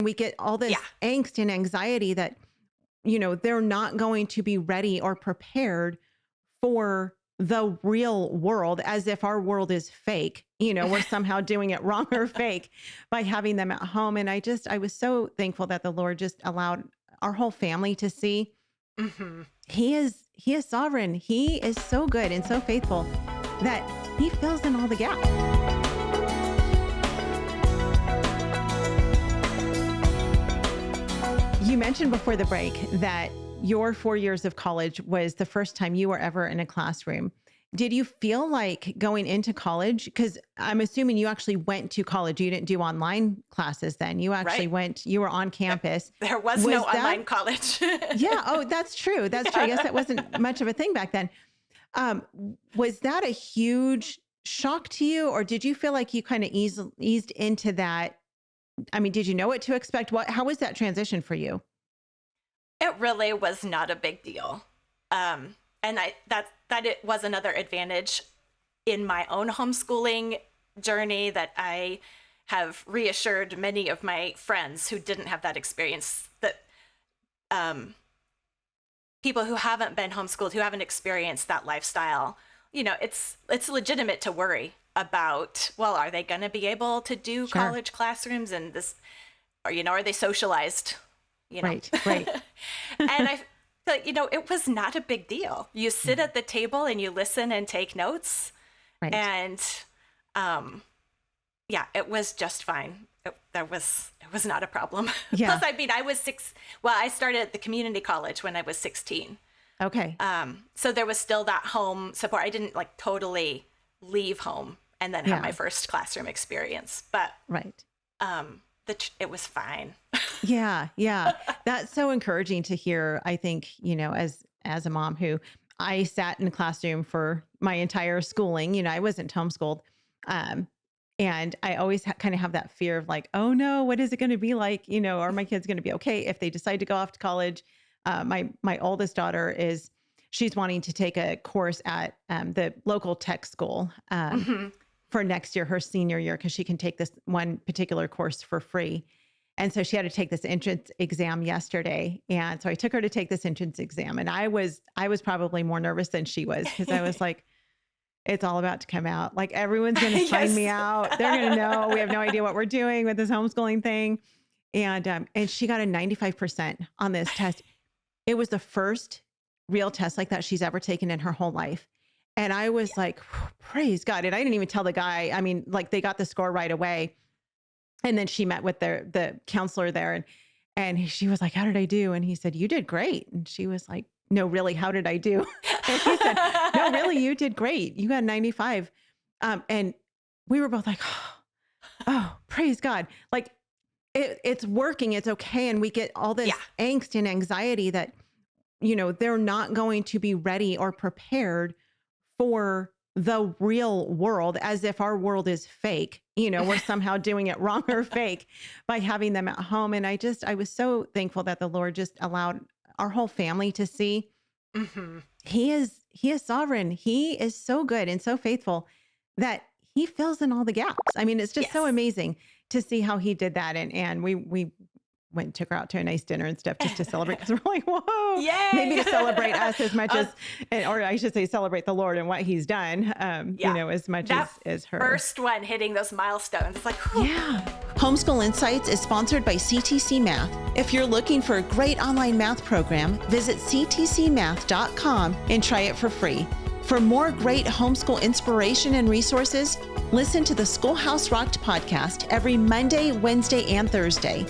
We get all this angst and anxiety that, they're not going to be ready or prepared for the real world, as if our world is fake. We're somehow doing it wrong or fake by having them at home. And I was so thankful that the Lord just allowed our whole family to see he is sovereign. He is so good and so faithful that he fills in all the gaps. You mentioned before the break that your 4 years of college was the first time you were ever in a classroom. Did you feel like going into college, because I'm assuming you actually went to college, you didn't do online classes then. You actually went, you were on campus. There was no online college. Yeah. Oh, that's true. That's true. I guess that wasn't much of a thing back then. Was that a huge shock to you, or did you feel like you kind of eased into that? I mean, did you know what to expect? How was that transition for you? It really was not a big deal. And that it was another advantage in my own homeschooling journey that I have reassured many of my friends who didn't have that experience, that people who haven't been homeschooled, who haven't experienced that lifestyle, it's legitimate to worry about, well, are they going to be able to do college classrooms and this, or, are they socialized? Right. And I feel like, it was not a big deal. You sit at the table and you listen and take notes. Right. And it was just fine. It was not a problem. Yeah. Plus, I started at the community college when I was 16. Okay. So there was still that home support. I didn't totally leave home and then have my first classroom experience, but it was fine. Yeah. That's so encouraging to hear. I think, as a mom who I sat in a classroom for my entire schooling, I wasn't homeschooled. And I always kind of have that fear of oh no, what is it going to be like? Are my kids going to be okay if they decide to go off to college? My oldest daughter she's wanting to take a course at the local tech school for next year, her senior year, because she can take this one particular course for free. And so she had to take this entrance exam yesterday. And so I took her to take this entrance exam. And I was probably more nervous than she was, because I was like, it's all about to come out. Everyone's going to find me out. They're going to know we have no idea what we're doing with this homeschooling thing. And she got a 95% on this test. It was the first real test like that she's ever taken in her whole life. And I was like, praise God. And I didn't even tell the guy. I mean, they got the score right away. And then she met with the counselor there, and she was like, how did I do? And he said, you did great. And she was like, no, really, how did I do? And he said, no, really, you did great. You got 95. And we were both like, oh, praise God. It's working. It's okay. And we get all this angst and anxiety that, they're not going to be ready or prepared for the real world, as if our world is fake. We're somehow doing it wrong or fake by having them at home. And I was so thankful that the Lord just allowed our whole family to see he is sovereign. He is so good and so faithful that he fills in all the gaps. I mean, it's just so amazing to see how he did that. And we went and took her out to a nice dinner and stuff just to celebrate, because we're like, whoa, yay! Maybe to celebrate us as much or I should say celebrate the Lord and what he's done, as much as her. First one hitting those milestones. It's like, whew. Yeah. Homeschool Insights is sponsored by CTC Math. If you're looking for a great online math program, visit ctcmath.com and try it for free. For more great homeschool inspiration and resources, listen to the Schoolhouse Rocked podcast every Monday, Wednesday, and Thursday.